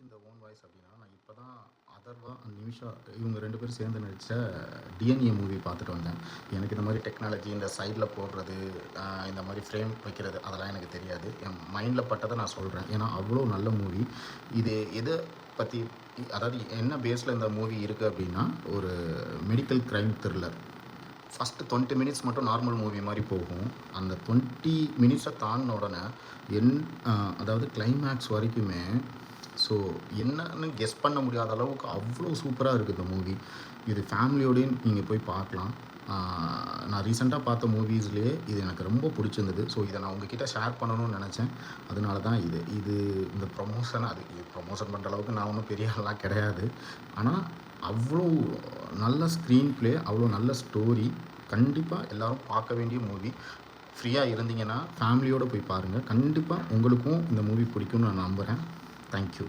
இந்த own voice அப்படின்னா, நான் இப்போ தான் அதர்வா அண்ட் நிமிஷா இவங்க 2 பேரும் சேர்ந்து நடித்த டிஎன்ஏ மூவி பார்த்துட்டு வந்தேன். எனக்கு இந்த மாதிரி டெக்னாலஜி இந்த சைடில் போடுறது, இந்த மாதிரி ஃப்ரேம் வைக்கிறது அதெல்லாம் எனக்கு தெரியாது. என் மைண்டில் பட்டதை நான் சொல்கிறேன். ஏன்னா அவ்வளோ நல்ல மூவி. இது எதை பற்றி, அதாவது என்ன பேஸில் இந்த மூவி இருக்குது அப்படின்னா, ஒரு medical crime thriller. First 20 minutes மட்டும் நார்மல் மூவி மாதிரி போகும். அந்த 20 மினிட்ஸை தாண்டின உடனே என் அதாவது கிளைமேக்ஸ் வரைக்குமே ஸோ என்னன்னு கெஸ் பண்ண முடியாத அளவுக்கு அவ்வளோ சூப்பராக இருக்குது இந்த மூவி. இது ஃபேமிலியோடையும் நீங்கள் போய் பார்க்கலாம். நான் ரீசெண்டாக பார்த்த மூவிஸ்லேயே இது எனக்கு ரொம்ப பிடிச்சிருந்தது. ஸோ இதை நான் உங்ககிட்ட ஷேர் பண்ணணும்னு நினச்சேன். அதனால தான் இந்த ப்ரொமோஷன் இது ப்ரொமோஷன் பண்ணுற அளவுக்கு நான் ஒன்றும் பெரிய ஆள்லாம் கிடையாது. ஆனால் அவ்வளோ நல்ல ஸ்க்ரீன் ப்ளே, அவ்வளோ நல்ல ஸ்டோரி. கண்டிப்பாக எல்லோரும் பார்க்க வேண்டிய மூவி. ஃப்ரீயாக இருந்தீங்கன்னா ஃபேமிலியோடு போய் பாருங்கள். கண்டிப்பாக உங்களுக்கும் இந்த மூவி பிடிக்கும்னு நான் நம்புகிறேன். தேங்க்யூ.